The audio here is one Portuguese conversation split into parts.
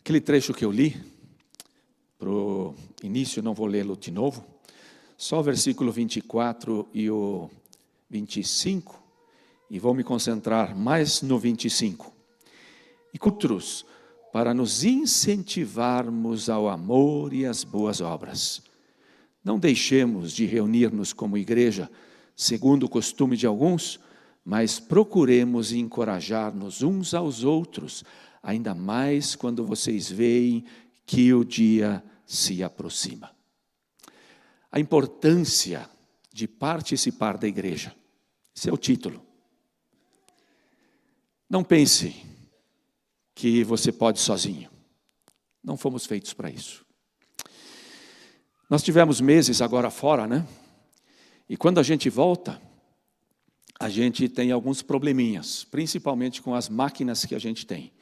Aquele trecho que eu li, para o início, não vou lê-lo de novo, só o versículo 24 e o 25, e vou me concentrar mais no 25. E outros, para nos incentivarmos ao amor e às boas obras. Não deixemos de reunir-nos como igreja, segundo o costume de alguns, mas procuremos encorajar-nos uns aos outros, ainda mais quando vocês veem que o dia se aproxima. A importância de participar da igreja. Esse é o título. Não pense que você pode sozinho. Não fomos feitos para isso. Nós tivemos meses agora fora, né? E quando a gente volta, a gente tem alguns probleminhas, principalmente com as máquinas que a gente tem.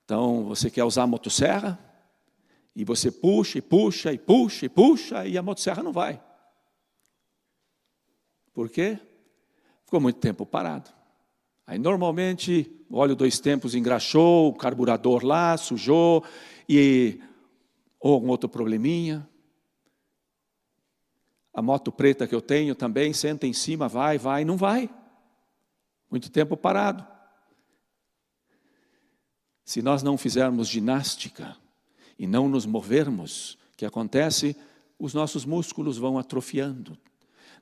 Então, você quer usar a motosserra, e você puxa, e puxa, e puxa, e puxa, e a motosserra não vai. Por quê? Ficou muito tempo parado. Aí, normalmente, o óleo 2 tempos engraxou, o carburador lá, sujou, ou algum outro probleminha. A moto preta que eu tenho também, senta em cima, vai, não vai. Muito tempo parado. Se nós não fizermos ginástica e não nos movermos, o que acontece? Os nossos músculos vão atrofiando.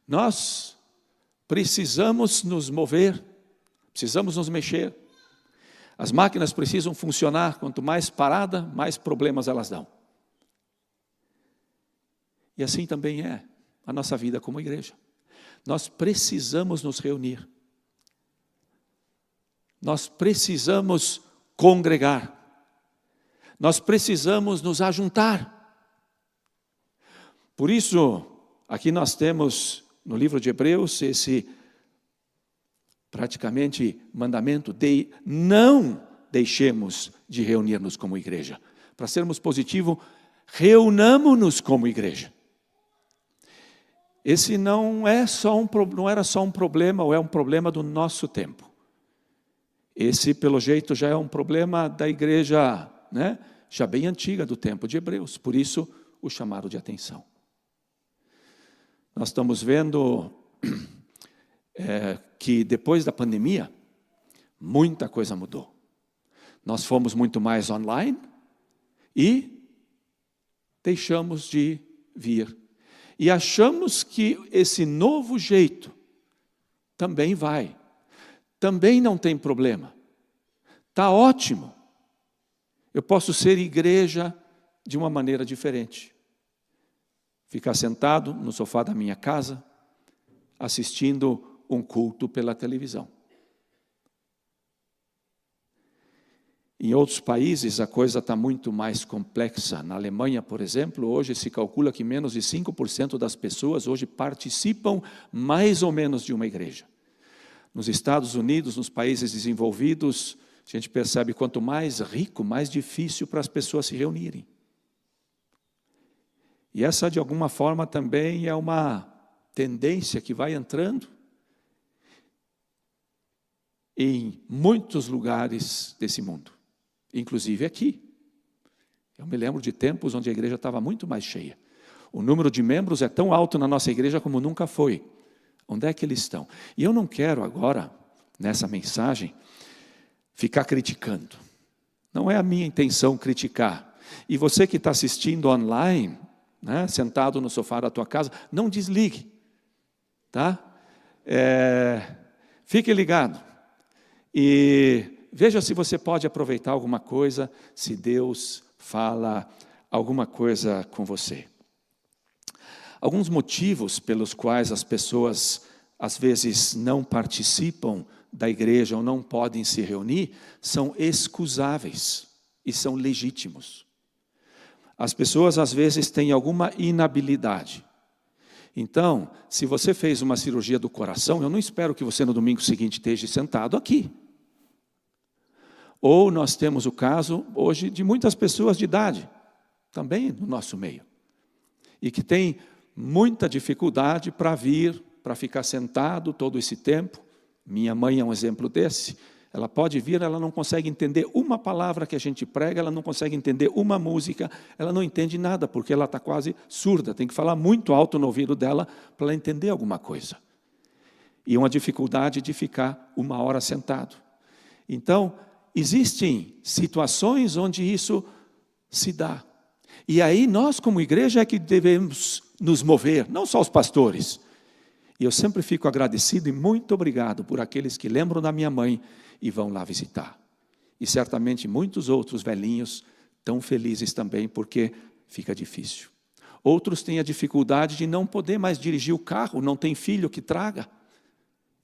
Nós precisamos nos mover, precisamos nos mexer. As máquinas precisam funcionar, quanto mais parada, mais problemas elas dão. E assim também é a nossa vida como igreja. Nós precisamos nos reunir. Nós precisamos congregar. Nós precisamos nos ajuntar. Por isso, aqui nós temos no livro de Hebreus esse praticamente mandamento de não deixemos de reunir-nos como igreja. Para sermos positivos, reunamos-nos como igreja. Esse não era só um problema, ou é um problema do nosso tempo. Esse, pelo jeito, já é um problema da igreja, né, já bem antiga, do tempo de Hebreus. Por isso, o chamado de atenção. Nós estamos vendo que depois da pandemia, muita coisa mudou. Nós fomos muito mais online e deixamos de vir. E achamos que esse novo jeito também vai. Também não tem problema. Está ótimo. Eu posso ser igreja de uma maneira diferente. Ficar sentado no sofá da minha casa, assistindo um culto pela televisão. Em outros países a coisa está muito mais complexa. Na Alemanha, por exemplo, hoje se calcula que menos de 5% das pessoas hoje participam mais ou menos de uma igreja. Nos Estados Unidos, nos países desenvolvidos, a gente percebe quanto mais rico, mais difícil para as pessoas se reunirem. E essa, de alguma forma, também é uma tendência que vai entrando em muitos lugares desse mundo. Inclusive aqui. Eu me lembro de tempos onde a igreja estava muito mais cheia. O número de membros é tão alto na nossa igreja como nunca foi. Onde é que eles estão? E eu não quero agora, nessa mensagem, ficar criticando. Não é a minha intenção criticar. E você que está assistindo online, né, sentado no sofá da tua casa, não desligue. Tá? Fique ligado. E veja se você pode aproveitar alguma coisa, se Deus fala alguma coisa com você. Alguns motivos pelos quais as pessoas, às vezes, não participam da igreja ou não podem se reunir, são excusáveis e são legítimos. As pessoas, às vezes, têm alguma inabilidade. Então, se você fez uma cirurgia do coração, eu não espero que você no domingo seguinte esteja sentado aqui. Ou nós temos o caso, hoje, de muitas pessoas de idade, também no nosso meio, e que têm muita dificuldade para vir, para ficar sentado todo esse tempo. Minha mãe é um exemplo desse. Ela pode vir, ela não consegue entender uma palavra que a gente prega, ela não consegue entender uma música, ela não entende nada, porque ela está quase surda, tem que falar muito alto no ouvido dela para ela entender alguma coisa. E uma dificuldade de ficar 1 hora sentado. Então, existem situações onde isso se dá. E aí nós, como igreja, é que devemos nos mover, não só os pastores. E eu sempre fico agradecido e muito obrigado por aqueles que lembram da minha mãe e vão lá visitar. E certamente muitos outros velhinhos tão felizes também, porque fica difícil. Outros têm a dificuldade de não poder mais dirigir o carro, não tem filho que traga.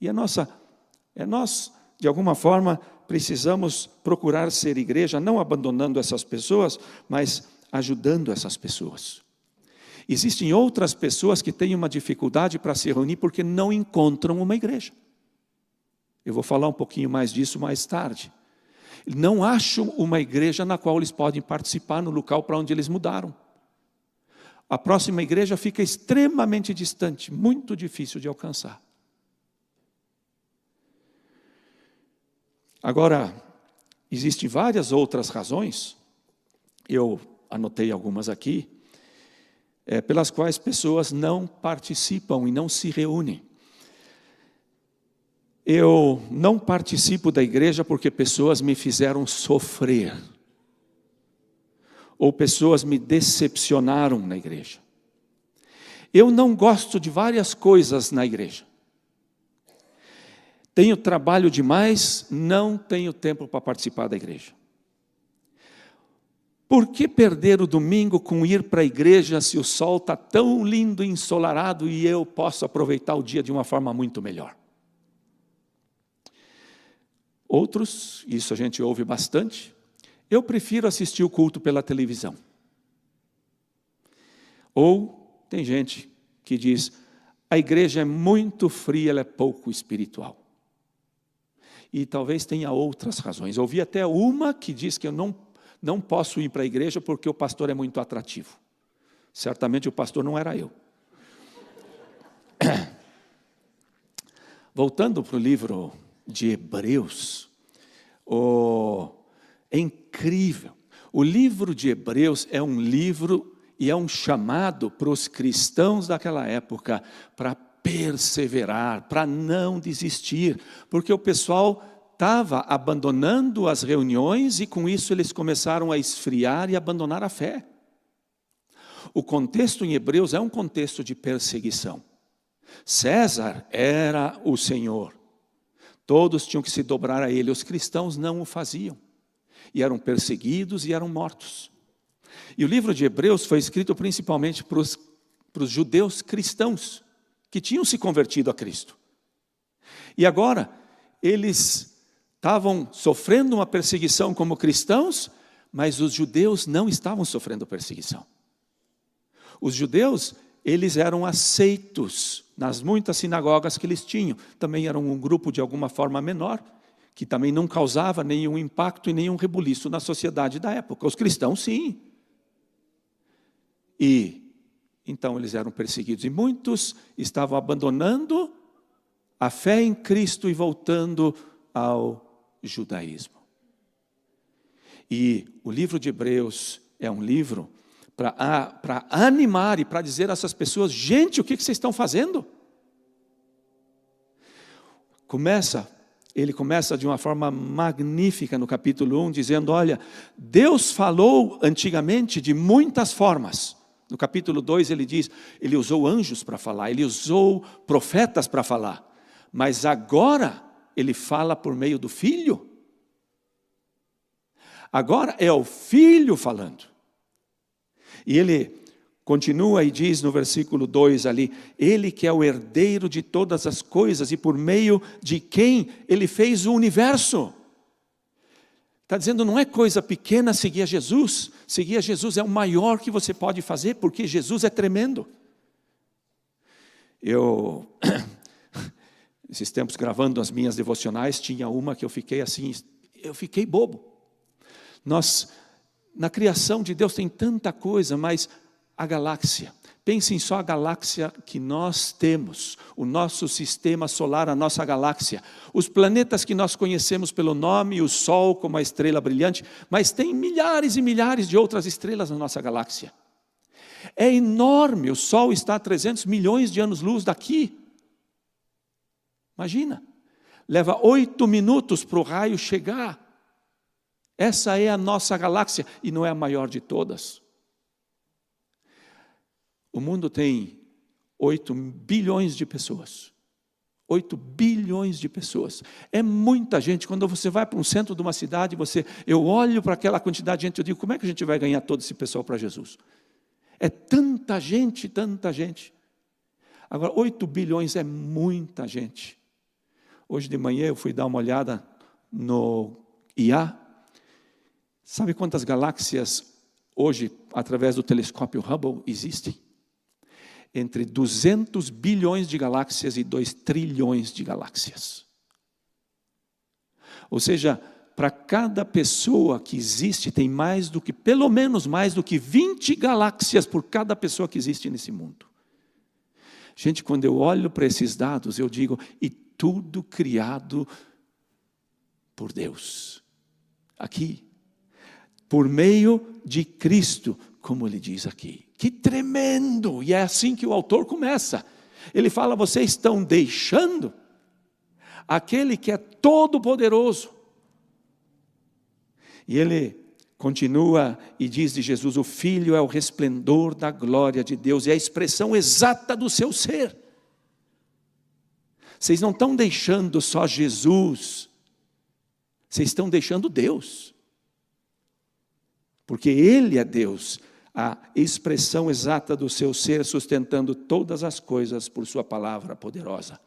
E nós, de alguma forma, precisamos procurar ser igreja, não abandonando essas pessoas, mas ajudando essas pessoas. Existem outras pessoas que têm uma dificuldade para se reunir porque não encontram uma igreja. Eu vou falar um pouquinho mais disso mais tarde. Não acham uma igreja na qual eles podem participar no local para onde eles mudaram. A próxima igreja fica extremamente distante, muito difícil de alcançar. Agora, existem várias outras razões, eu anotei algumas aqui, pelas quais pessoas não participam e não se reúnem. Eu não participo da igreja porque pessoas me fizeram sofrer, ou pessoas me decepcionaram na igreja. Eu não gosto de várias coisas na igreja. Tenho trabalho demais, não tenho tempo para participar da igreja. Por que perder o domingo com ir para a igreja se o sol está tão lindo e ensolarado e eu posso aproveitar o dia de uma forma muito melhor? Outros, isso a gente ouve bastante, eu prefiro assistir o culto pela televisão. Ou tem gente que diz, a igreja é muito fria, ela é pouco espiritual. E talvez tenha outras razões. Ouvi até uma que diz que eu não posso ir para a igreja porque o pastor é muito atrativo. Certamente o pastor não era eu. Voltando para o livro de Hebreus, é incrível. O livro de Hebreus é um livro e é um chamado para os cristãos daquela época para perseverar, para não desistir, porque o pessoal estava abandonando as reuniões e com isso eles começaram a esfriar e abandonar a fé. O contexto em Hebreus é um contexto de perseguição. César era o Senhor. Todos tinham que se dobrar a ele. Os cristãos não o faziam. E eram perseguidos e eram mortos. E o livro de Hebreus foi escrito principalmente para os judeus cristãos, que tinham se convertido a Cristo. E agora, eles estavam sofrendo uma perseguição como cristãos, mas os judeus não estavam sofrendo perseguição. Os judeus, eles eram aceitos nas muitas sinagogas que eles tinham. Também eram um grupo de alguma forma menor, que também não causava nenhum impacto e nenhum rebuliço na sociedade da época. Os cristãos, sim. E então eles eram perseguidos. E muitos estavam abandonando a fé em Cristo e voltando ao judaísmo. E o livro de Hebreus é um livro para animar e para dizer a essas pessoas, gente, o que vocês estão fazendo? Ele começa de uma forma magnífica no capítulo 1, dizendo, olha, Deus falou antigamente de muitas formas. No capítulo 2 ele diz, ele usou anjos para falar, ele usou profetas para falar, mas agora ele fala por meio do Filho. Agora é o Filho falando. E ele continua e diz no versículo 2 ali, ele que é o herdeiro de todas as coisas e por meio de quem ele fez o universo. Está dizendo, não é coisa pequena seguir a Jesus. Seguir a Jesus é o maior que você pode fazer, porque Jesus é tremendo. Esses tempos gravando as minhas devocionais, tinha uma que eu fiquei bobo. Na criação de Deus tem tanta coisa, mas a galáxia. Pensem só a galáxia que nós temos, o nosso sistema solar, a nossa galáxia. Os planetas que nós conhecemos pelo nome, o Sol como a estrela brilhante, mas tem milhares e milhares de outras estrelas na nossa galáxia. É enorme, o Sol está a 300 milhões de anos-luz daqui. Imagina, leva 8 minutos para o raio chegar. Essa é a nossa galáxia e não é a maior de todas. O mundo tem 8 bilhões de pessoas. 8 bilhões de pessoas. É muita gente. Quando você vai para um centro de uma cidade, eu olho para aquela quantidade de gente, eu digo, como é que a gente vai ganhar todo esse pessoal para Jesus? É tanta gente, tanta gente. Agora, 8 bilhões é muita gente. Hoje de manhã eu fui dar uma olhada no IA. Sabe quantas galáxias hoje, através do telescópio Hubble, existem? Entre 200 bilhões de galáxias e 2 trilhões de galáxias. Ou seja, para cada pessoa que existe, tem pelo menos mais do que 20 galáxias por cada pessoa que existe nesse mundo. Gente, quando eu olho para esses dados, eu digo, e tudo criado por Deus. Aqui, por meio de Cristo, como ele diz aqui. Que tremendo! E é assim que o autor começa. Ele fala, vocês estão deixando aquele que é todo-poderoso. E ele continua e diz de Jesus, o Filho é o resplendor da glória de Deus, e a expressão exata do seu ser. Vocês não estão deixando só Jesus, vocês estão deixando Deus. Porque Ele é Deus, a expressão exata do seu ser, sustentando todas as coisas por sua palavra poderosa.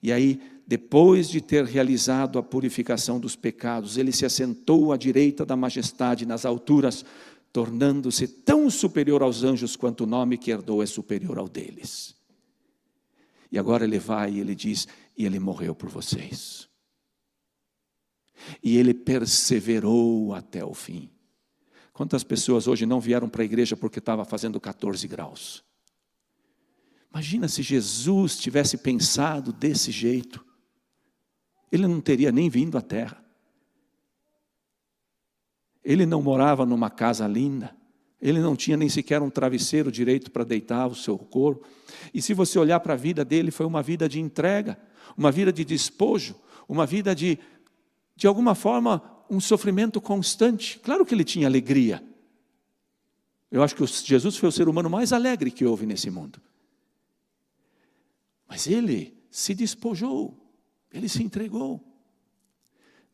E aí, depois de ter realizado a purificação dos pecados, Ele se assentou à direita da majestade nas alturas, tornando-se tão superior aos anjos quanto o nome que herdou é superior ao deles. E agora Ele vai e Ele diz, e Ele morreu por vocês. E Ele perseverou até o fim. Quantas pessoas hoje não vieram para a igreja porque estava fazendo 14 graus? Imagina se Jesus tivesse pensado desse jeito. Ele não teria nem vindo à terra. Ele não morava numa casa linda. Ele não tinha nem sequer um travesseiro direito para deitar o seu corpo. E se você olhar para a vida dele, foi uma vida de entrega, uma vida de despojo, uma vida de alguma forma, um sofrimento constante. Claro que ele tinha alegria. Eu acho que Jesus foi o ser humano mais alegre que houve nesse mundo. Mas ele se despojou, ele se entregou.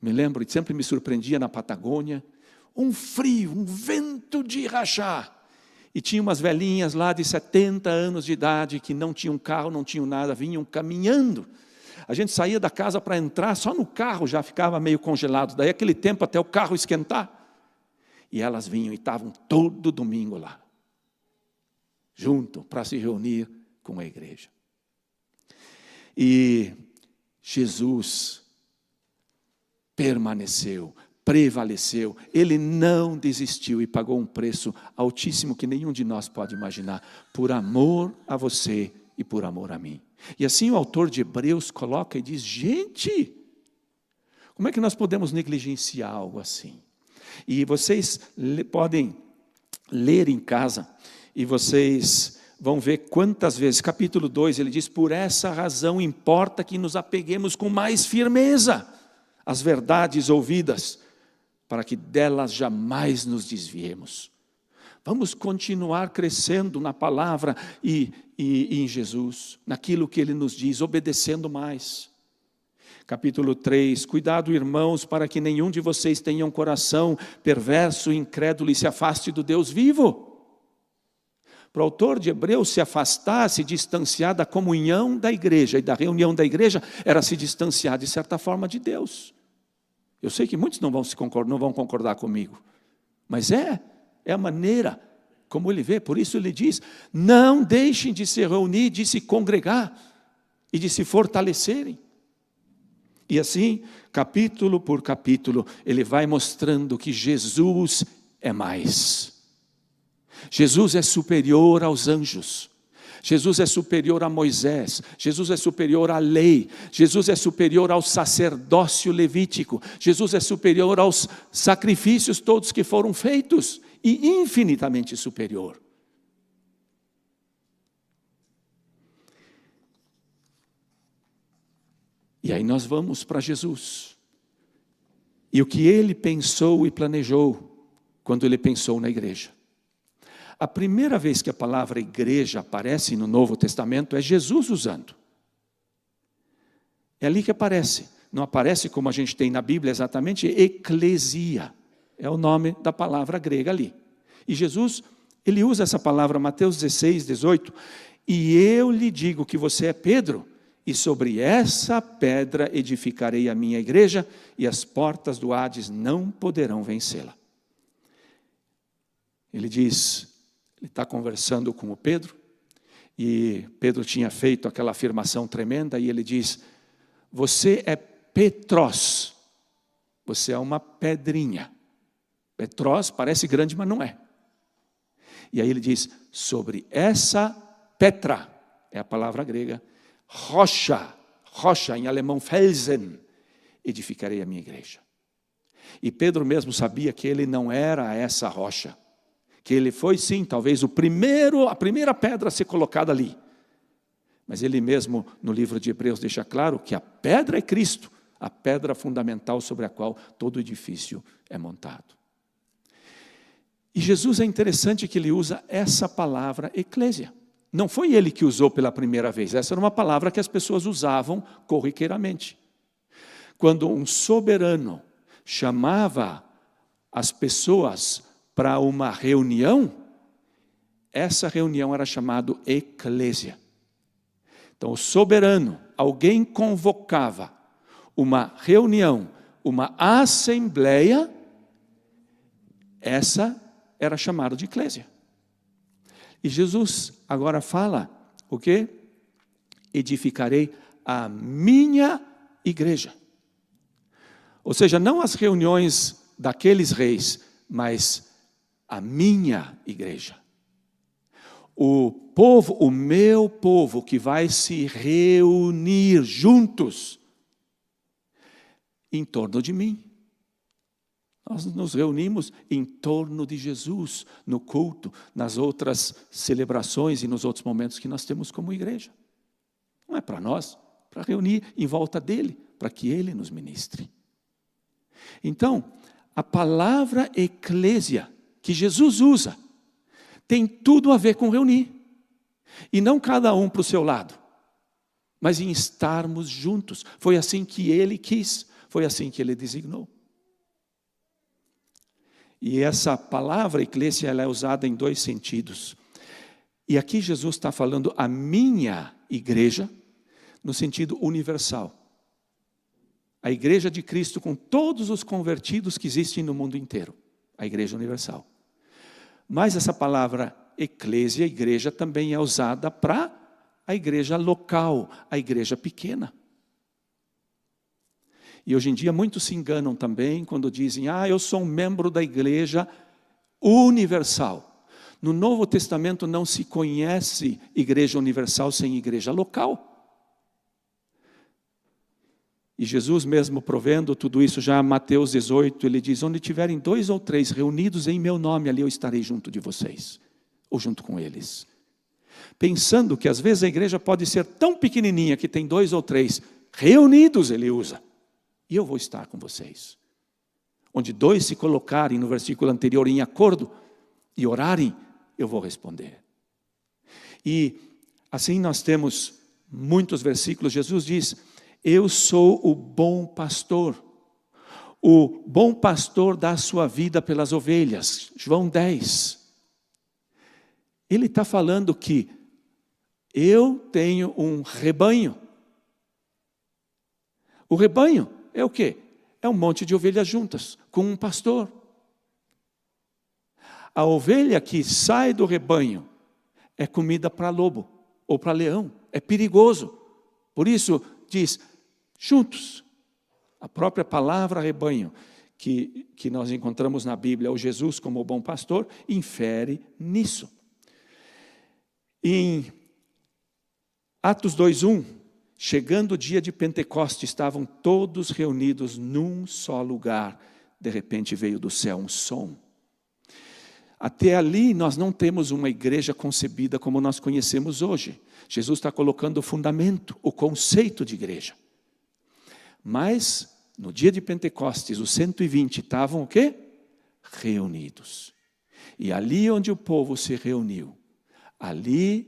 Me lembro, e sempre me surpreendia na Patagônia, um frio, um vento de rachar. E tinha umas velhinhas lá de 70 anos de idade, que não tinham carro, não tinham nada, vinham caminhando. A gente saía da casa para entrar, só no carro já ficava meio congelado. Daí aquele tempo até o carro esquentar. E elas vinham e estavam todo domingo lá. Junto, para se reunir com a igreja. E Jesus permaneceu, prevaleceu. Ele não desistiu e pagou um preço altíssimo que nenhum de nós pode imaginar. Por amor a você e por amor a mim. E assim o autor de Hebreus coloca e diz, gente, como é que nós podemos negligenciar algo assim? E vocês podem ler em casa, e vocês vão ver quantas vezes, capítulo 2, ele diz, por essa razão importa que nos apeguemos com mais firmeza às verdades ouvidas, para que delas jamais nos desviemos. Vamos continuar crescendo na palavra e em Jesus, naquilo que Ele nos diz, obedecendo mais. Capítulo 3, cuidado irmãos, para que nenhum de vocês tenha um coração perverso, incrédulo e se afaste do Deus vivo. Para o autor de Hebreus se afastar, se distanciar da comunhão da igreja e da reunião da igreja, era se distanciar de certa forma de Deus. Eu sei que muitos não vão concordar comigo, mas é a maneira como ele vê. Por isso ele diz, não deixem de se reunir, de se congregar e de se fortalecerem. E assim, capítulo por capítulo, ele vai mostrando que Jesus é mais. Jesus é superior aos anjos. Jesus é superior a Moisés, Jesus é superior à lei, Jesus é superior ao sacerdócio levítico, Jesus é superior aos sacrifícios todos que foram feitos, e infinitamente superior. E aí nós vamos para Jesus. E o que ele pensou e planejou quando ele pensou na igreja. A primeira vez que a palavra igreja aparece no Novo Testamento é Jesus usando. É ali que aparece. Não aparece como a gente tem na Bíblia exatamente, eclesia. É o nome da palavra grega ali. E Jesus, ele usa essa palavra, Mateus 16, 18. E eu lhe digo que você é Pedro, e sobre essa pedra edificarei a minha igreja, e as portas do Hades não poderão vencê-la. Ele diz, ele está conversando com o Pedro, e Pedro tinha feito aquela afirmação tremenda, e ele diz, você é Petros, você é uma pedrinha. Petros parece grande, mas não é. E aí ele diz, sobre essa Petra, é a palavra grega, rocha em alemão Felsen, edificarei a minha igreja. E Pedro mesmo sabia que ele não era essa rocha, que ele foi sim, talvez a primeira pedra a ser colocada ali. Mas ele mesmo, no livro de Hebreus, deixa claro que a pedra é Cristo, a pedra fundamental sobre a qual todo edifício é montado. E Jesus é interessante que ele usa essa palavra eclésia. Não foi ele que usou pela primeira vez, essa era uma palavra que as pessoas usavam corriqueiramente. Quando um soberano chamava as pessoas para uma reunião, essa reunião era chamada eclésia. Então, o soberano, alguém convocava uma reunião, uma assembleia, essa era chamada de eclésia. E Jesus agora fala, o quê? Edificarei a minha igreja. Ou seja, não as reuniões daqueles reis, mas a minha igreja. O povo, o meu povo que vai se reunir juntos em torno de mim. Nós nos reunimos em torno de Jesus, no culto, nas outras celebrações e nos outros momentos que nós temos como igreja. Não é para nós, para reunir em volta dele, para que ele nos ministre. Então, a palavra eclésia que Jesus usa tem tudo a ver com reunir. E não cada um para o seu lado, mas em estarmos juntos. Foi assim que ele quis, foi assim que ele designou. E essa palavra eclésia, ela é usada em dois sentidos. E aqui Jesus está falando a minha igreja, no sentido universal. A igreja de Cristo com todos os convertidos que existem no mundo inteiro. A igreja universal. Mas essa palavra eclésia, igreja, também é usada para a igreja local, a igreja pequena. E hoje em dia muitos se enganam também quando dizem, eu sou um membro da igreja universal. No Novo Testamento não se conhece igreja universal sem igreja local. E Jesus mesmo provendo tudo isso, já em Mateus 18, ele diz, onde tiverem 2 ou 3 reunidos em meu nome, ali eu estarei junto de vocês, ou junto com eles. Pensando que às vezes a igreja pode ser tão pequenininha que tem 2 ou 3 reunidos, ele usa. E eu vou estar com vocês. Onde 2 se colocarem, no versículo anterior, em acordo, e orarem, eu vou responder. E assim nós temos muitos versículos, Jesus diz, eu sou o bom pastor. O bom pastor dá a sua vida pelas ovelhas. João 10. Ele está falando que eu tenho um rebanho. O rebanho é o quê? É um monte de ovelhas juntas, com um pastor. A ovelha que sai do rebanho é comida para lobo ou para leão. É perigoso. Por isso diz, juntos. A própria palavra rebanho, que nós encontramos na Bíblia, o Jesus como o bom pastor, infere nisso. Em Atos 2:1, chegando o dia de Pentecostes, estavam todos reunidos num só lugar. De repente veio do céu um som. Até ali nós não temos uma igreja concebida como nós conhecemos hoje. Jesus está colocando o fundamento, o conceito de igreja. Mas no dia de Pentecostes, os 120 estavam o quê? Reunidos. E ali onde o povo se reuniu, ali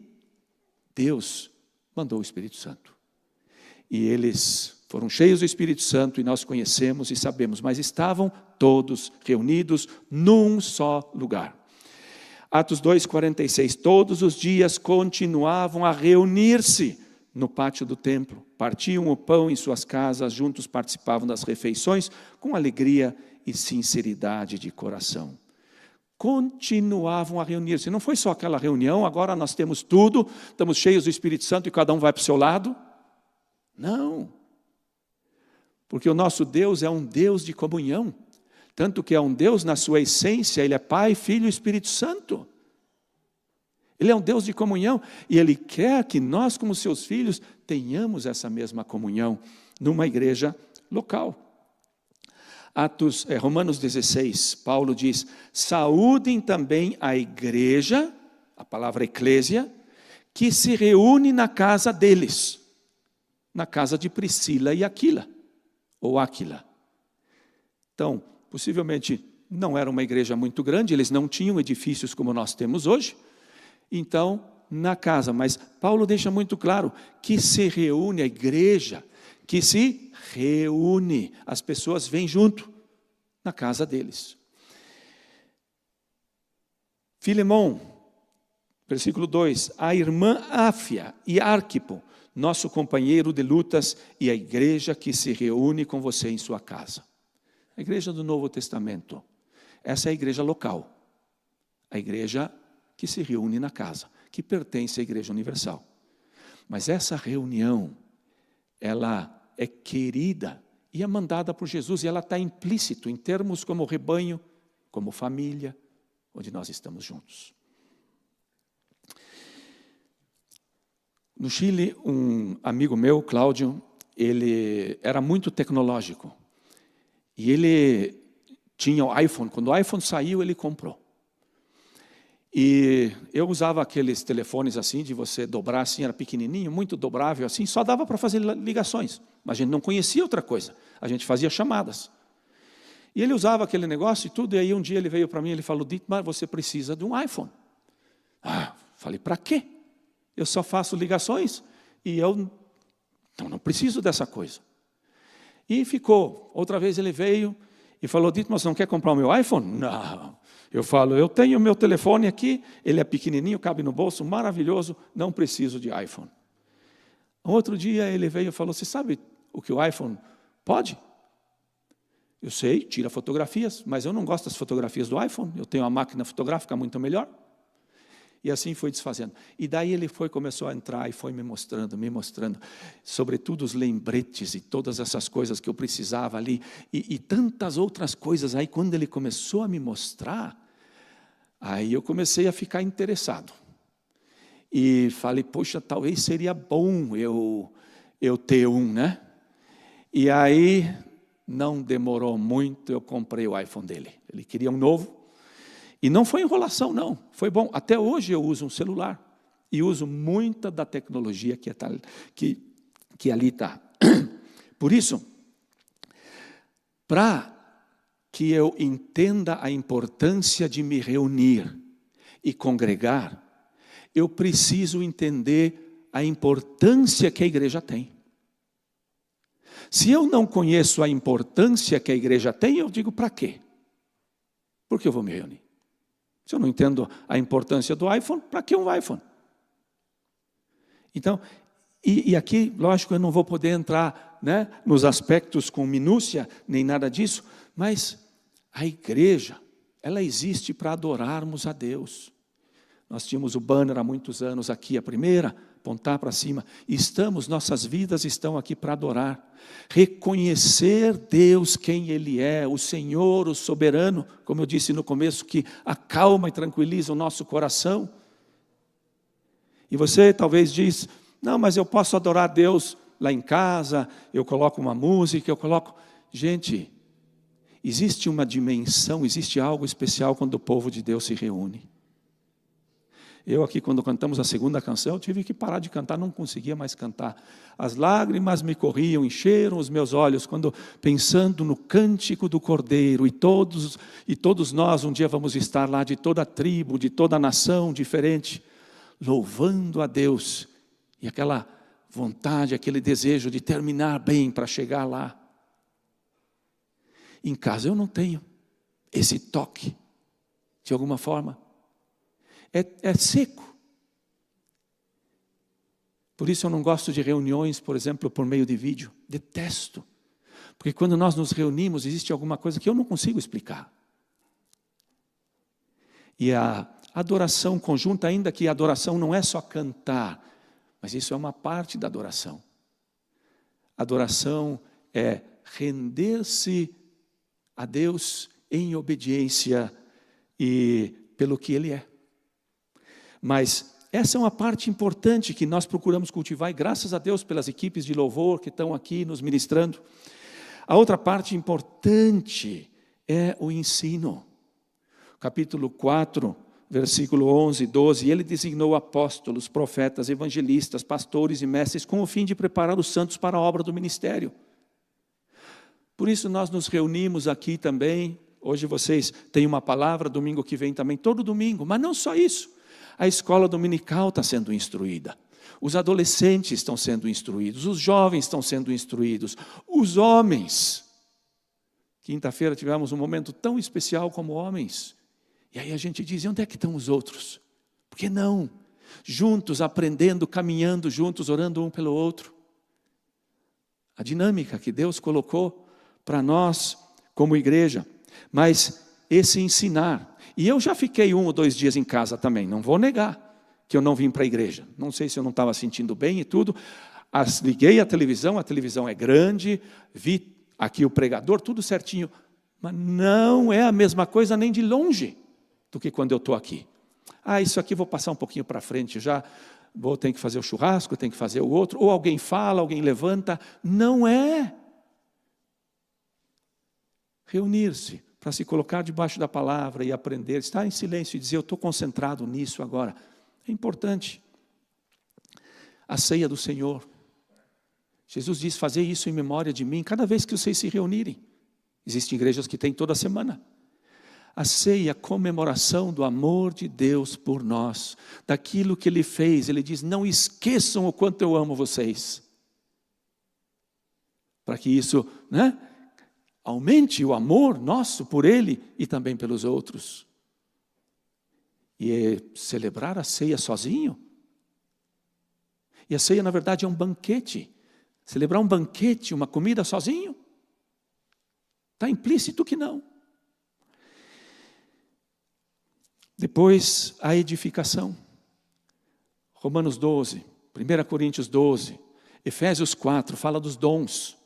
Deus mandou o Espírito Santo. E eles foram cheios do Espírito Santo, e nós conhecemos e sabemos, mas estavam todos reunidos num só lugar. Atos 2:46, todos os dias continuavam a reunir-se no pátio do templo, partiam o pão em suas casas, juntos participavam das refeições, com alegria e sinceridade de coração. Continuavam a reunir-se, não foi só aquela reunião, agora nós temos tudo, estamos cheios do Espírito Santo e cada um vai para o seu lado. Não, porque o nosso Deus é um Deus de comunhão, tanto que é um Deus na sua essência, Ele é Pai, Filho e Espírito Santo. Ele é um Deus de comunhão, e Ele quer que nós, como seus filhos, tenhamos essa mesma comunhão numa igreja local. Romanos 16, Paulo diz, saúdem também a igreja, a palavra eclésia, que se reúne na casa deles, na casa de Priscila e Aquila, ou Áquila. Então, possivelmente não era uma igreja muito grande, eles não tinham edifícios como nós temos hoje, então, na casa, mas Paulo deixa muito claro que se reúne a igreja, que se reúne, as pessoas vêm junto na casa deles. Filemão, versículo 2, a irmã Áfia e Arquipo, nosso companheiro de lutas, e a igreja que se reúne com você em sua casa. A igreja do Novo Testamento, essa é a igreja local, a igreja que se reúne na casa, que pertence à Igreja Universal. Mas essa reunião, ela é querida e é mandada por Jesus, e ela está implícito em termos como rebanho, como família, onde nós estamos juntos. No Chile, um amigo meu, Cláudio, ele era muito tecnológico, e ele tinha o iPhone. Quando o iPhone saiu, ele comprou. E eu usava aqueles telefones assim, de você dobrar assim, era pequenininho, muito dobrável assim, só dava para fazer ligações, mas a gente não conhecia outra coisa, a gente fazia chamadas. E ele usava aquele negócio e tudo, e aí um dia ele veio para mim e ele falou, Dietmar, você precisa de um iPhone. Falei, para quê? Eu só faço ligações e eu não preciso dessa coisa. E ficou, outra vez ele veio e falou, Dietmar, você não quer comprar o meu iPhone? Não. Eu falo, eu tenho o meu telefone aqui, ele é pequenininho, cabe no bolso, maravilhoso, não preciso de iPhone. Outro dia ele veio e falou, você sabe o que o iPhone pode? Eu sei, tira fotografias, mas eu não gosto das fotografias do iPhone, eu tenho uma máquina fotográfica muito melhor. E assim foi desfazendo. E daí ele começou a entrar e foi me mostrando, sobretudo os lembretes e todas essas coisas que eu precisava ali, e tantas outras coisas. Aí quando ele começou a me mostrar, aí eu comecei a ficar interessado. E falei, poxa, talvez seria bom eu ter um, né? E aí não demorou muito, eu comprei o iPhone dele. Ele queria um novo. E não foi enrolação, não. Foi bom. Até hoje eu uso um celular. E uso muita da tecnologia que ali está. Por isso, para que eu entenda a importância de me reunir e congregar, eu preciso entender a importância que a igreja tem. Se eu não conheço a importância que a igreja tem, eu digo, para quê? Por que eu vou me reunir? Se eu não entendo a importância do iPhone, para que um iPhone? Então, e aqui, lógico, eu não vou poder entrar, né, nos aspectos com minúcia, nem nada disso, mas a igreja, ela existe para adorarmos a Deus. Nós tínhamos o banner há muitos anos aqui, a primeira apontar para cima. Nossas vidas estão aqui para adorar, reconhecer Deus quem Ele é, o Senhor, o soberano, como eu disse no começo, que acalma e tranquiliza o nosso coração. E você talvez diz, não, mas eu posso adorar Deus lá em casa, eu coloco uma música, Gente, existe uma dimensão, existe algo especial quando o povo de Deus se reúne. Eu aqui, quando cantamos a segunda canção, eu tive que parar de cantar, não conseguia mais cantar. As lágrimas me corriam, encheram os meus olhos, quando pensando no cântico do Cordeiro, e todos nós um dia vamos estar lá, de toda a tribo, de toda a nação diferente, louvando a Deus, e aquela vontade, aquele desejo de terminar bem para chegar lá. Em casa eu não tenho esse toque, de alguma forma. É seco. Por isso eu não gosto de reuniões, por exemplo, por meio de vídeo. Detesto. Porque quando nós nos reunimos, existe alguma coisa que eu não consigo explicar. E a adoração conjunta, ainda que a adoração não é só cantar, mas isso é uma parte da adoração. Adoração é render-se a Deus em obediência e pelo que Ele é. Mas essa é uma parte importante que nós procuramos cultivar, e graças a Deus pelas equipes de louvor que estão aqui nos ministrando. A outra parte importante é o ensino. Capítulo 4, versículo 11 e 12, Ele designou apóstolos, profetas, evangelistas, pastores e mestres com o fim de preparar os santos para a obra do ministério. Por isso nós nos reunimos aqui também. Hoje vocês têm uma palavra, domingo que vem também, todo domingo, mas não só isso. A escola dominical está sendo instruída, os adolescentes estão sendo instruídos, os jovens estão sendo instruídos, os homens. Quinta-feira tivemos um momento tão especial como homens. E aí a gente diz, e onde é que estão os outros? Por que não? Juntos, aprendendo, caminhando juntos, orando um pelo outro. A dinâmica que Deus colocou para nós como igreja. Mas esse ensinar. E eu já fiquei 1 ou 2 dias em casa também, não vou negar que eu não vim para a igreja. Não sei se eu não estava sentindo bem e tudo. Liguei a televisão é grande, vi aqui o pregador, tudo certinho. Mas não é a mesma coisa nem de longe do que quando eu estou aqui. Isso aqui vou passar um pouquinho para frente, já ter que fazer o churrasco, tem que fazer o outro, ou alguém fala, alguém levanta. Não é. Reunir-se para se colocar debaixo da palavra e aprender, estar em silêncio e dizer, eu estou concentrado nisso agora. É importante. A ceia do Senhor. Jesus diz, fazer isso em memória de mim, cada vez que vocês se reunirem. Existem igrejas que têm toda semana. A ceia, a comemoração do amor de Deus por nós, daquilo que Ele fez. Ele diz, não esqueçam o quanto eu amo vocês. Para que isso, aumente o amor nosso por Ele e também pelos outros. E celebrar a ceia sozinho. E a ceia, na verdade, é um banquete. Celebrar um banquete, uma comida sozinho. Está implícito que não. Depois, a edificação. Romanos 12, 1 Coríntios 12, Efésios 4, fala dos dons.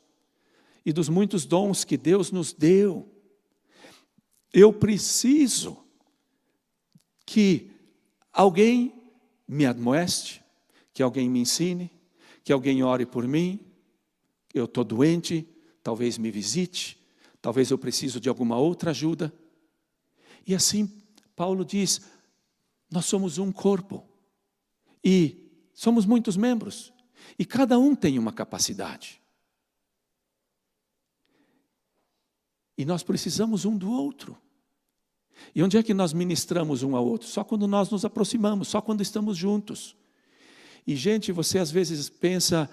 E dos muitos dons que Deus nos deu. Eu preciso que alguém me admoeste, que alguém me ensine, que alguém ore por mim. Eu estou doente, talvez me visite, talvez eu preciso de alguma outra ajuda. E assim, Paulo diz, nós somos um corpo. E somos muitos membros. E cada um tem uma capacidade. E nós precisamos um do outro. E onde é que nós ministramos um ao outro? Só quando nós nos aproximamos, só quando estamos juntos. E gente, você às vezes pensa,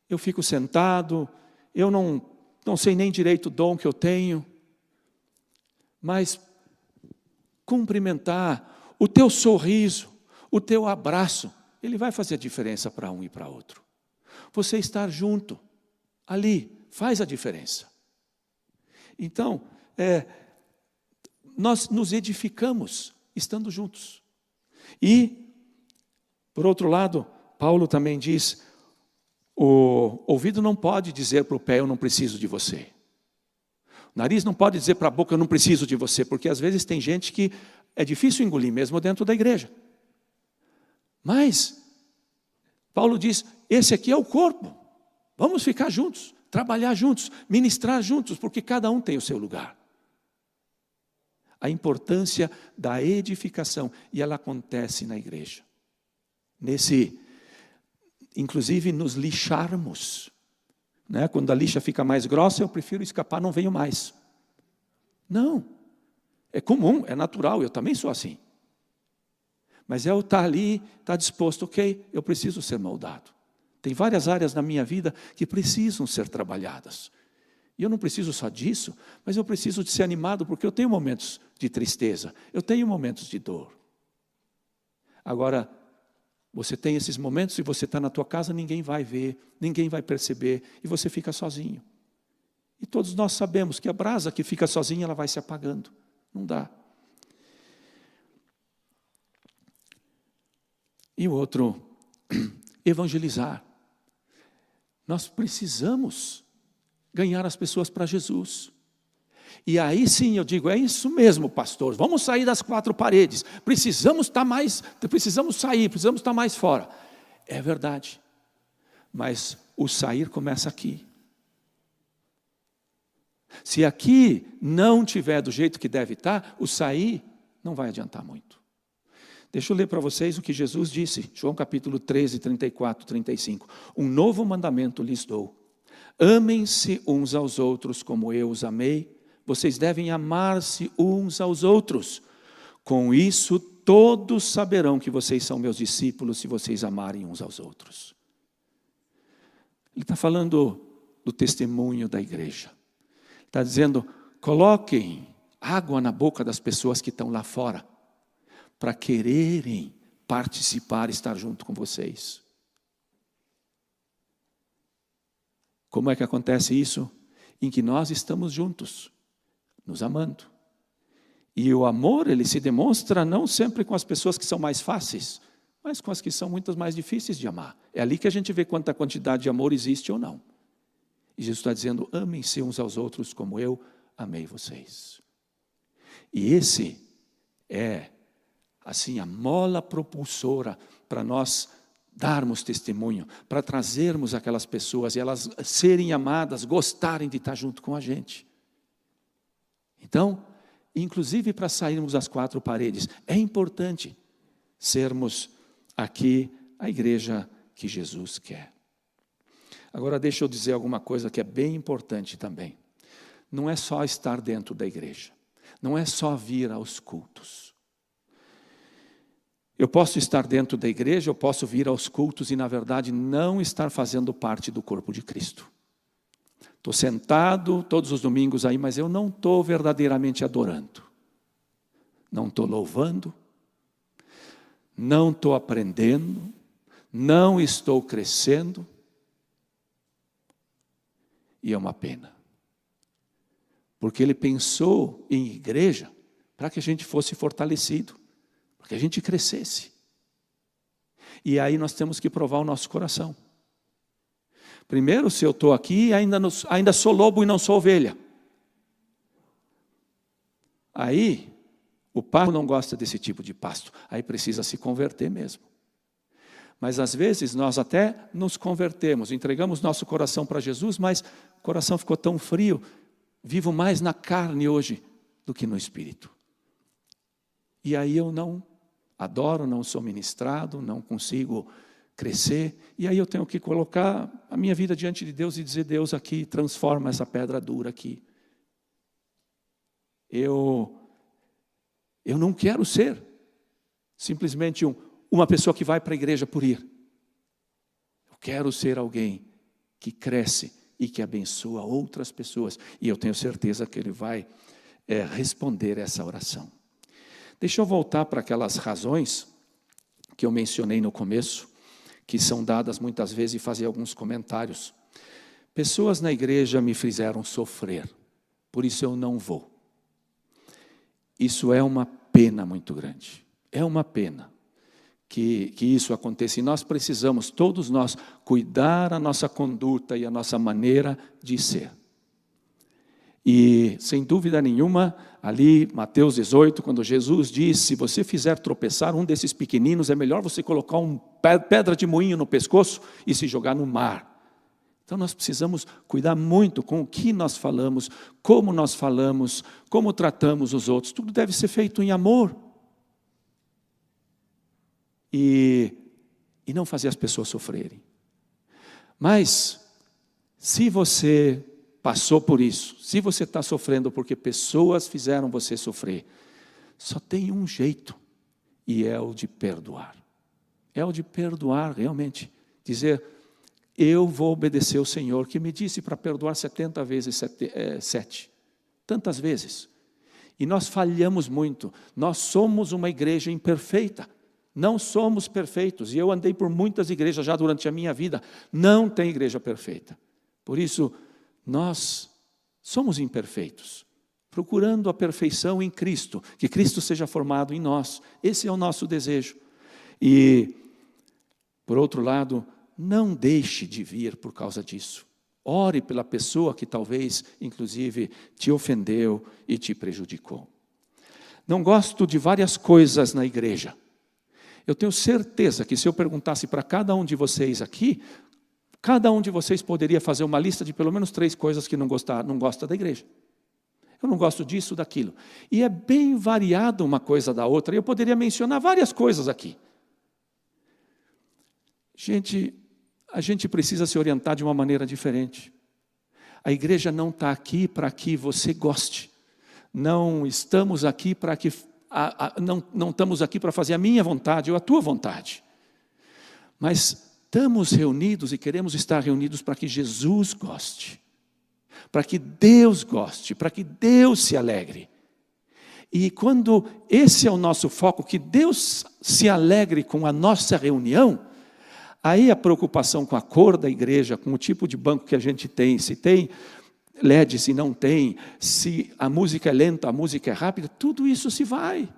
eu fico sentado, eu não sei nem direito o dom que eu tenho. Mas cumprimentar, o teu sorriso, o teu abraço, ele vai fazer a diferença para um e para outro. Você estar junto, ali, faz a diferença. Então, nós nos edificamos estando juntos. E Por outro lado, Paulo também diz, o ouvido não pode dizer para o pé, eu não preciso de você. O nariz não pode dizer para a boca, eu não preciso de você, porque às vezes tem gente que é difícil engolir, mesmo dentro da igreja. Mas, Paulo diz, esse aqui é o corpo, vamos ficar juntos, trabalhar juntos, ministrar juntos, porque cada um tem o seu lugar. A importância da edificação, e ela acontece na igreja. Inclusive nos lixarmos. Né? Quando a lixa fica mais grossa, eu prefiro escapar, não venho mais. Não, é comum, é natural, eu também sou assim. Mas eu estar ali, estar disposto, ok, eu preciso ser moldado. Tem várias áreas na minha vida que precisam ser trabalhadas. E eu não preciso só disso, mas eu preciso de ser animado, porque eu tenho momentos de tristeza, eu tenho momentos de dor. Agora, você tem esses momentos e você está na tua casa, ninguém vai ver, ninguém vai perceber, e você fica sozinho. E todos nós sabemos que a brasa que fica sozinha, ela vai se apagando. Não dá. E o outro, evangelizar. Nós precisamos ganhar as pessoas para Jesus. E aí sim eu digo, é isso mesmo, pastor, vamos sair das quatro paredes, precisamos estar mais fora. É verdade, mas o sair começa aqui. Se aqui não tiver do jeito que deve estar, o sair não vai adiantar muito. Deixa eu ler para vocês o que Jesus disse, João capítulo 13, 34, 35. Um novo mandamento lhes dou. Amem-se uns aos outros como eu os amei. Vocês devem amar-se uns aos outros. Com isso, todos saberão que vocês são meus discípulos, se vocês amarem uns aos outros. Ele está falando do testemunho da igreja. Está dizendo, coloquem água na boca das pessoas que estão lá fora, para quererem participar, estar junto com vocês. Como é que acontece isso? Em que nós estamos juntos, nos amando. E o amor, ele se demonstra não sempre com as pessoas que são mais fáceis, mas com as que são muitas mais difíceis de amar. É ali que a gente vê quanta quantidade de amor existe ou não. E Jesus está dizendo, amem-se uns aos outros como eu amei vocês. E esse é, assim, a mola propulsora para nós darmos testemunho, para trazermos aquelas pessoas e elas serem amadas, gostarem de estar junto com a gente. Então, inclusive para sairmos das quatro paredes, é importante sermos aqui a igreja que Jesus quer. Agora deixa eu dizer alguma coisa que é bem importante também. Não é só estar dentro da igreja, não é só vir aos cultos. Eu posso estar dentro da igreja, eu posso vir aos cultos e, na verdade, não estar fazendo parte do corpo de Cristo. Estou sentado todos os domingos aí, mas eu não estou verdadeiramente adorando. Não estou louvando, não estou aprendendo, não estou crescendo. E é uma pena. Porque ele pensou em igreja para que a gente fosse fortalecido. Que a gente crescesse. E aí nós temos que provar o nosso coração. Primeiro, se eu estou aqui, ainda sou lobo e não sou ovelha. Aí, o pasto não gosta desse tipo de pasto. Aí precisa se converter mesmo. Mas às vezes nós até nos convertemos, entregamos nosso coração para Jesus, mas o coração ficou tão frio, vivo mais na carne hoje do que no espírito. E aí eu não adoro, não sou ministrado, não consigo crescer. E aí eu tenho que colocar a minha vida diante de Deus e dizer, Deus aqui, transforma essa pedra dura aqui. Eu não quero ser simplesmente uma pessoa que vai para a igreja por ir. Eu quero ser alguém que cresce e que abençoa outras pessoas. E eu tenho certeza que Ele vai responder essa oração. Deixa eu voltar para aquelas razões que eu mencionei no começo, que são dadas muitas vezes e fazer alguns comentários. Pessoas na igreja me fizeram sofrer, por isso eu não vou. Isso é uma pena muito grande. É uma pena que isso aconteça. E nós precisamos, todos nós, cuidar a nossa conduta e a nossa maneira de ser. E, sem dúvida nenhuma, ali, Mateus 18, quando Jesus diz, se você fizer tropeçar um desses pequeninos, é melhor você colocar uma pedra de moinho no pescoço e se jogar no mar. Então, nós precisamos cuidar muito com o que nós falamos, como tratamos os outros. Tudo deve ser feito em amor. E não fazer as pessoas sofrerem. Mas, se você passou por isso, se você está sofrendo porque pessoas fizeram você sofrer, só tem um jeito, e é o de perdoar. É o de perdoar realmente. Dizer, eu vou obedecer o Senhor, que me disse para perdoar 70 vezes 7. Tantas vezes. E nós falhamos muito. Nós somos uma igreja imperfeita. Não somos perfeitos, e eu andei por muitas igrejas já durante a minha vida, não tem igreja perfeita. Por isso, nós somos imperfeitos, procurando a perfeição em Cristo, que Cristo seja formado em nós. Esse é o nosso desejo. E, por outro lado, não deixe de vir por causa disso. Ore pela pessoa que talvez, inclusive, te ofendeu e te prejudicou. Não gosto de várias coisas na igreja. Eu tenho certeza que se eu perguntasse para cada um de vocês aqui, cada um de vocês poderia fazer uma lista de pelo menos 3 coisas que não gosta da igreja. Eu não gosto disso, daquilo. E é bem variado uma coisa da outra. Eu poderia mencionar várias coisas aqui. A gente precisa se orientar de uma maneira diferente. A igreja não está aqui para que você goste. Não estamos aqui para que... não estamos aqui para fazer a minha vontade ou a tua vontade. Mas estamos reunidos e queremos estar reunidos para que Jesus goste. Para que Deus goste, para que Deus se alegre. E quando esse é o nosso foco, que Deus se alegre com a nossa reunião, aí a preocupação com a cor da igreja, com o tipo de banco que a gente tem, se tem LED, se não tem, se a música é lenta, a música é rápida, tudo isso se vai.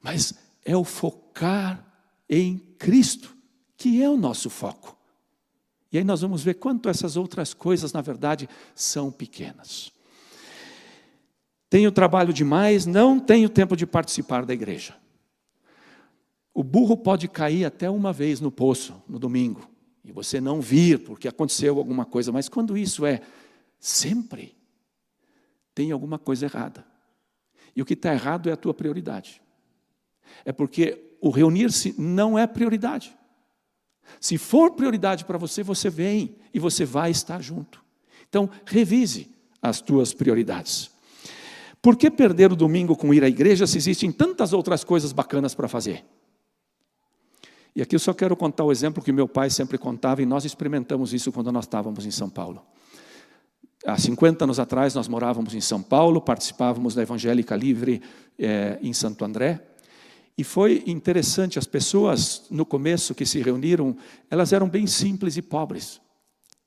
Mas é o focar em Cristo, que é o nosso foco. E aí nós vamos ver quanto essas outras coisas, na verdade, são pequenas. Tenho trabalho demais, não tenho tempo de participar da igreja. O burro pode cair até uma vez no poço, no domingo, e você não vir, porque aconteceu alguma coisa, mas quando isso é sempre, tem alguma coisa errada. E o que está errado é a tua prioridade. É porque o reunir-se não é prioridade. Se for prioridade para você, você vem e você vai estar junto. Então, revise as tuas prioridades. Por que perder o domingo com ir à igreja se existem tantas outras coisas bacanas para fazer? E aqui eu só quero contar o exemplo que meu pai sempre contava, e nós experimentamos isso quando nós estávamos em São Paulo. Há 50 anos atrás, nós morávamos em São Paulo, participávamos da Evangélica Livre em Santo André, e foi interessante, as pessoas no começo que se reuniram, elas eram bem simples e pobres,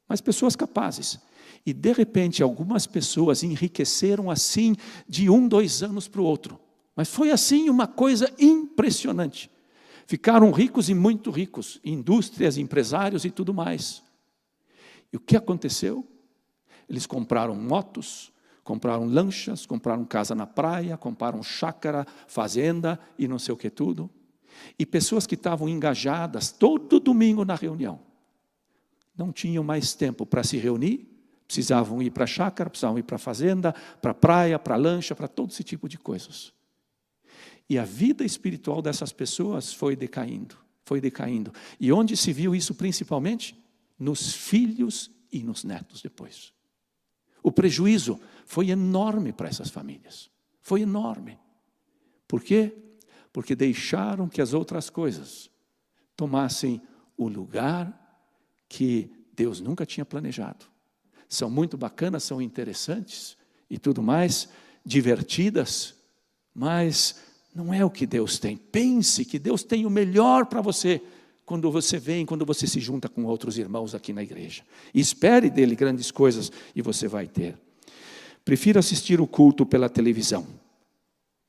mas pessoas capazes. E de repente, algumas pessoas enriqueceram assim, de 2 anos para o outro. Mas foi assim uma coisa impressionante. Ficaram ricos e muito ricos, indústrias, empresários e tudo mais. E o que aconteceu? Eles compraram motos, compraram lanchas, compraram casa na praia, compraram chácara, fazenda e não sei o que tudo. E pessoas que estavam engajadas todo domingo na reunião, não tinham mais tempo para se reunir, precisavam ir para a chácara, precisavam ir para a fazenda, para a praia, para a lancha, para todo esse tipo de coisas. E a vida espiritual dessas pessoas foi decaindo, foi decaindo. E onde se viu isso principalmente? Nos filhos e nos netos depois. O prejuízo foi enorme para essas famílias. Foi enorme. Por quê? Porque deixaram que as outras coisas tomassem o lugar que Deus nunca tinha planejado. São muito bacanas, são interessantes e tudo mais, divertidas, mas não é o que Deus tem. Pense que Deus tem o melhor para você quando você vem, quando você se junta com outros irmãos aqui na igreja. E espere dele grandes coisas e você vai ter. Prefiro assistir o culto pela televisão.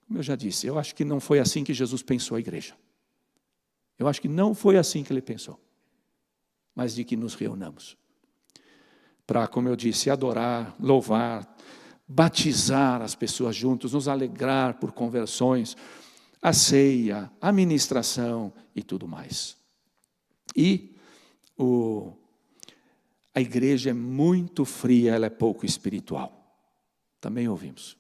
Como eu já disse, eu acho que não foi assim que Jesus pensou a igreja. Eu acho que não foi assim que ele pensou, mas de que nos reunamos para, como eu disse, adorar, louvar, batizar as pessoas juntos, nos alegrar por conversões, a ceia, a ministração e tudo mais. E a igreja é muito fria, ela é pouco espiritual. Também ouvimos.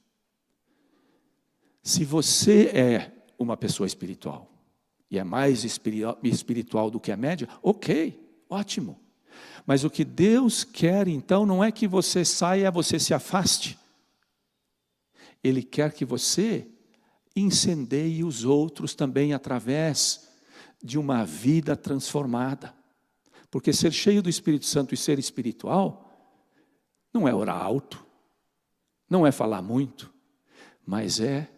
Se você é uma pessoa espiritual, e é mais espiritual do que a média, ok, ótimo. Mas o que Deus quer, então, não é que você saia, você se afaste. Ele quer que você incendeie os outros também através de uma vida transformada. Porque ser cheio do Espírito Santo e ser espiritual não é orar alto, não é falar muito, mas é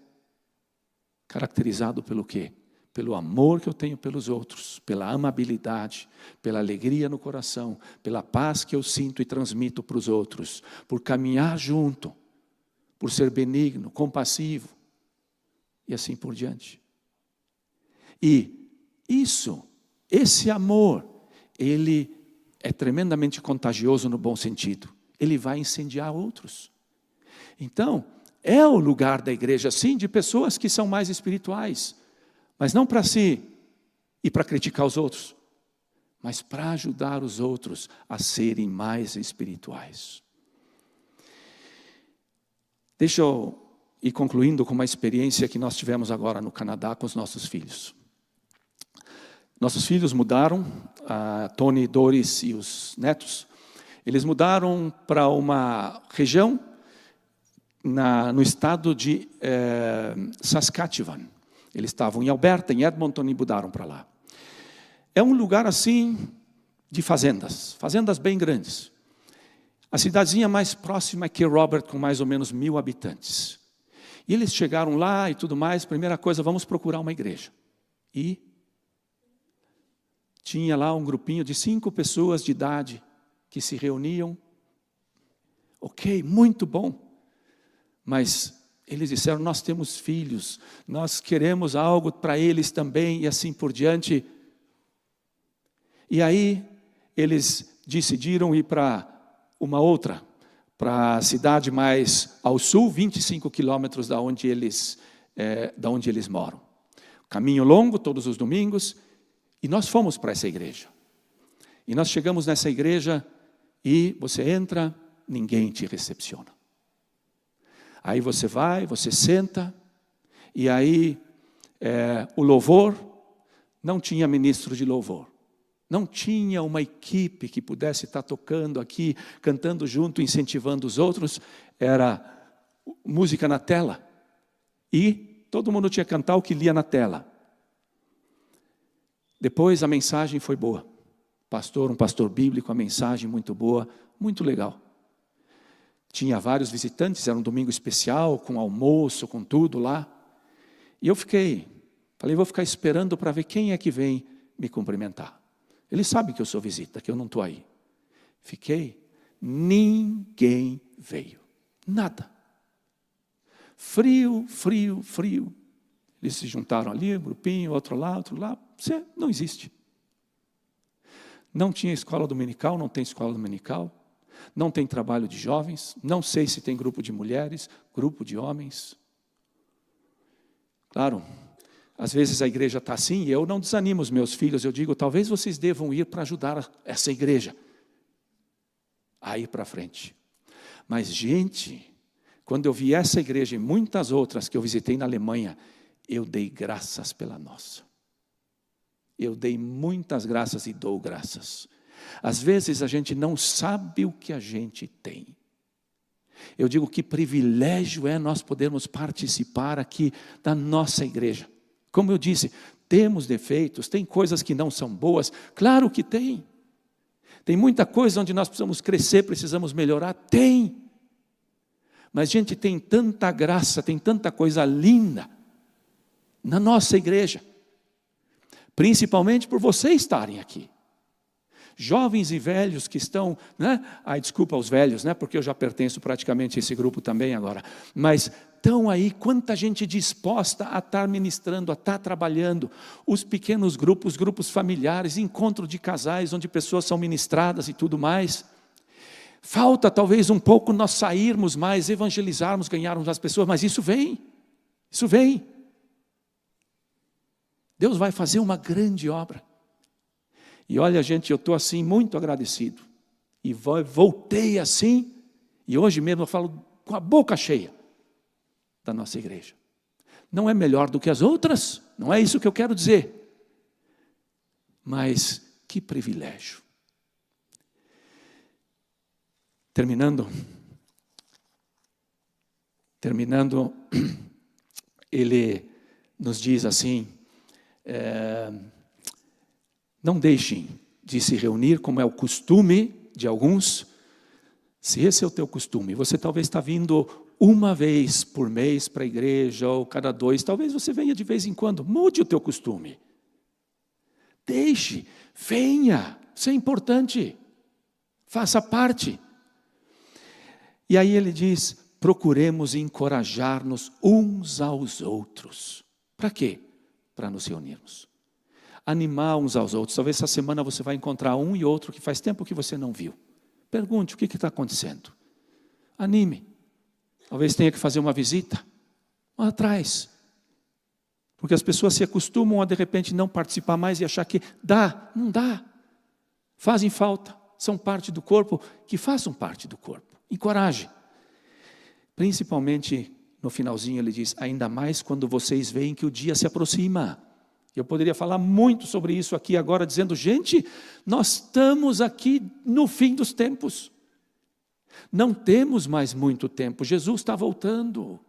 caracterizado pelo quê? Pelo amor que eu tenho pelos outros, pela amabilidade, pela alegria no coração, pela paz que eu sinto e transmito para os outros, por caminhar junto, por ser benigno, compassivo, e assim por diante. E esse amor, ele é tremendamente contagioso no bom sentido. Ele vai incendiar outros. Então, é o lugar da igreja, sim, de pessoas que são mais espirituais, mas não para si e para criticar os outros, mas para ajudar os outros a serem mais espirituais. Deixa eu ir concluindo com uma experiência que nós tivemos agora no Canadá com os nossos filhos. Nossos filhos mudaram, a Tony, Doris e os netos, eles mudaram para uma região no estado de Saskatchewan. Eles estavam em Alberta, em Edmonton, e mudaram para lá. É um lugar assim de fazendas, fazendas bem grandes. A cidadezinha mais próxima é Cape Robert, com mais ou menos 1.000 habitantes. E eles chegaram lá e tudo mais, primeira coisa, vamos procurar uma igreja. E tinha lá um grupinho de 5 pessoas de idade que se reuniam. Ok, muito bom. Mas eles disseram, nós temos filhos, nós queremos algo para eles também, e assim por diante. E aí, eles decidiram ir para uma outra, para a cidade mais ao sul, 25 quilômetros da onde eles moram. Caminho longo, todos os domingos, e nós fomos para essa igreja. E nós chegamos nessa igreja, e você entra, ninguém te recepciona. Aí você vai, você senta, e aí o louvor, não tinha ministro de louvor. Não tinha uma equipe que pudesse estar tocando aqui, cantando junto, incentivando os outros. Era música na tela. E todo mundo tinha que cantar o que lia na tela. Depois a mensagem foi boa. Um pastor bíblico, a mensagem muito boa, muito legal. Tinha vários visitantes, era um domingo especial, com almoço, com tudo lá. E eu falei, vou ficar esperando para ver quem é que vem me cumprimentar. Ele sabe que eu sou visita, que eu não estou aí. Fiquei, ninguém veio, nada. Frio, frio, frio. Eles se juntaram ali, um grupinho, outro lá. Você não existe. Não tinha escola dominical, não tem escola dominical. Não tem trabalho de jovens, não sei se tem grupo de mulheres, grupo de homens. Claro, às vezes a igreja está assim, e eu não desanimo os meus filhos, eu digo, talvez vocês devam ir para ajudar essa igreja a ir para frente. Mas, gente, quando eu vi essa igreja e muitas outras que eu visitei na Alemanha, eu dei graças pela nossa. Eu dei muitas graças e dou graças. Às vezes a gente não sabe o que a gente tem. Eu digo que privilégio é nós podermos participar aqui da nossa igreja. Como eu disse, temos defeitos, tem coisas que não são boas, claro que tem. Tem muita coisa onde nós precisamos crescer, precisamos melhorar, tem. Mas gente, tem tanta graça, tem tanta coisa linda na nossa igreja. Principalmente por vocês estarem aqui. Jovens e velhos que estão, desculpa aos velhos, porque eu já pertenço praticamente a esse grupo também agora. Mas estão aí, quanta gente disposta a estar ministrando, a estar trabalhando, os pequenos grupos, grupos familiares, encontro de casais, onde pessoas são ministradas e tudo mais. Falta talvez um pouco nós sairmos mais, evangelizarmos, ganharmos as pessoas, mas isso vem, isso vem. Deus vai fazer uma grande obra. E olha, gente, eu estou assim muito agradecido. E voltei assim, e hoje mesmo eu falo com a boca cheia da nossa igreja. Não é melhor do que as outras, não é isso que eu quero dizer. Mas que privilégio. Terminando, ele nos diz assim, não deixem de se reunir, como é o costume de alguns. Se esse é o teu costume, você talvez está vindo uma vez por mês para a igreja, ou cada 2, talvez você venha de vez em quando, mude o teu costume. Deixe, venha, isso é importante, faça parte. E aí ele diz, procuremos encorajar-nos uns aos outros. Para quê? Para nos reunirmos. Animar uns aos outros. Talvez essa semana você vai encontrar um e outro que faz tempo que você não viu. Pergunte, o que está acontecendo? Anime. Talvez tenha que fazer uma visita. Vá atrás. Porque as pessoas se acostumam a de repente não participar mais e achar que dá, não dá. Fazem falta, são parte do corpo, que façam parte do corpo. Encoraje. Principalmente no finalzinho ele diz, ainda mais quando vocês veem que o dia se aproxima. Eu poderia falar muito sobre isso aqui agora, dizendo, gente, nós estamos aqui no fim dos tempos. Não temos mais muito tempo, Jesus está voltando.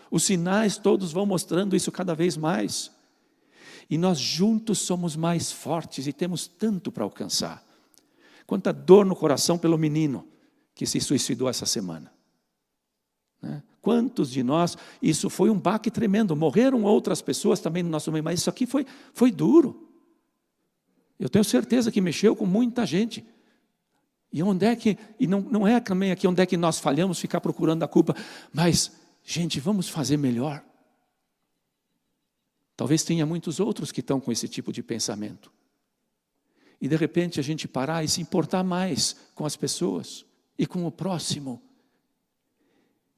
Os sinais todos vão mostrando isso cada vez mais. E nós juntos somos mais fortes e temos tanto para alcançar. Quanta dor no coração pelo menino que se suicidou essa semana. Né? Quantos de nós, isso foi um baque tremendo, morreram outras pessoas também no nosso meio, mas isso aqui foi duro. Eu tenho certeza que mexeu com muita gente. E onde é que, e não é também aqui onde é que nós falhamos, ficar procurando a culpa, mas, gente, vamos fazer melhor. Talvez tenha muitos outros que estão com esse tipo de pensamento. E de repente a gente parar e se importar mais com as pessoas e com o próximo.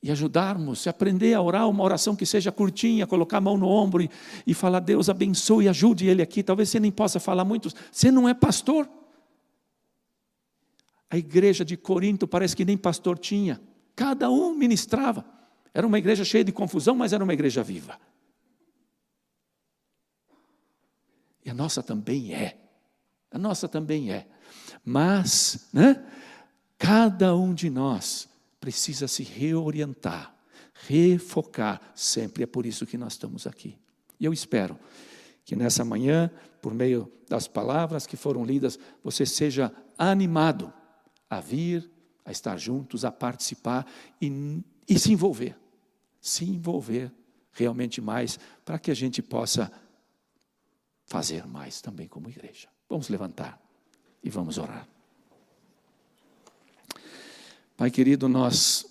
E ajudarmos, aprender a orar uma oração que seja curtinha, colocar a mão no ombro e falar, Deus abençoe e ajude ele aqui. Talvez você nem possa falar muito, você não é pastor. A igreja de Corinto parece que nem pastor tinha. Cada um ministrava. Era uma igreja cheia de confusão, mas era uma igreja viva. E a nossa também é. A nossa também é. Mas, né, cada um de nós precisa se reorientar, refocar sempre. É por isso que nós estamos aqui. E eu espero que nessa manhã, por meio das palavras que foram lidas, você seja animado a vir, a estar juntos, a participar e se envolver realmente mais, para que a gente possa fazer mais também como igreja. Vamos levantar e vamos orar. Pai querido, nós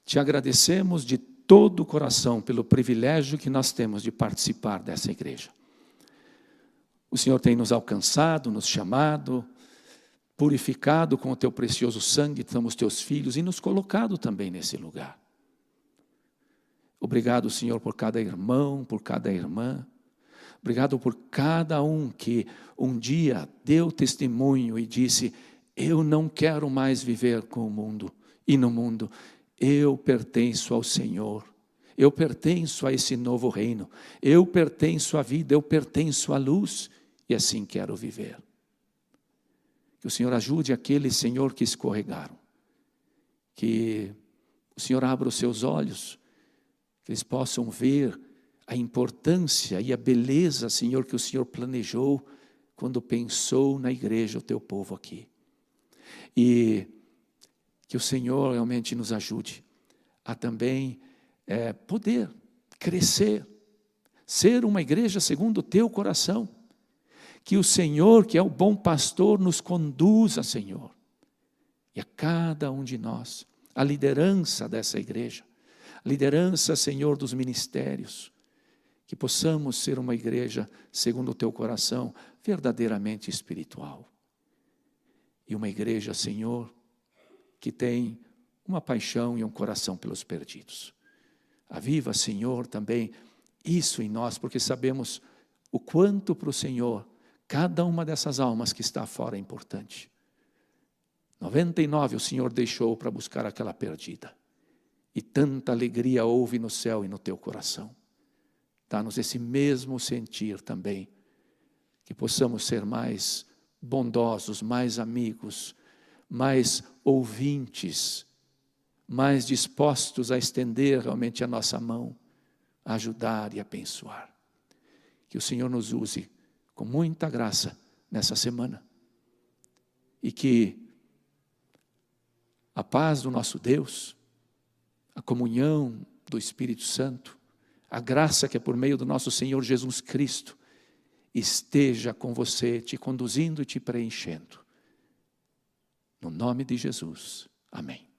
te agradecemos de todo o coração pelo privilégio que nós temos de participar dessa igreja. O Senhor tem nos alcançado, nos chamado, purificado com o teu precioso sangue, somos teus filhos, e nos colocado também nesse lugar. Obrigado, Senhor, por cada irmão, por cada irmã. Obrigado por cada um que um dia deu testemunho e disse, eu não quero mais viver com o mundo e no mundo. Eu pertenço ao Senhor. Eu pertenço a esse novo reino. Eu pertenço à vida, eu pertenço à luz e assim quero viver. Que o Senhor ajude aqueles, Senhor, que escorregaram. Que o Senhor abra os seus olhos, que eles possam ver a importância e a beleza, Senhor, que o Senhor planejou quando pensou na igreja, o teu povo aqui. E que o Senhor realmente nos ajude a também poder crescer, ser uma igreja segundo o teu coração. Que o Senhor, que é o bom pastor, nos conduza, Senhor. E a cada um de nós, a liderança dessa igreja, liderança, Senhor, dos ministérios, que possamos ser uma igreja, segundo o teu coração, verdadeiramente espiritual. E uma igreja, Senhor, que tem uma paixão e um coração pelos perdidos. Aviva, Senhor, também isso em nós, porque sabemos o quanto para o Senhor cada uma dessas almas que está fora é importante. 99 o Senhor deixou para buscar aquela perdida. E tanta alegria houve no céu e no teu coração. Dá-nos esse mesmo sentir também, que possamos ser mais bondosos, mais amigos, mais ouvintes, mais dispostos a estender realmente a nossa mão, a ajudar e abençoar. Que o Senhor nos use com muita graça nessa semana. E que a paz do nosso Deus, a comunhão do Espírito Santo, a graça que é por meio do nosso Senhor Jesus Cristo, esteja com você, te conduzindo e te preenchendo. No nome de Jesus. Amém.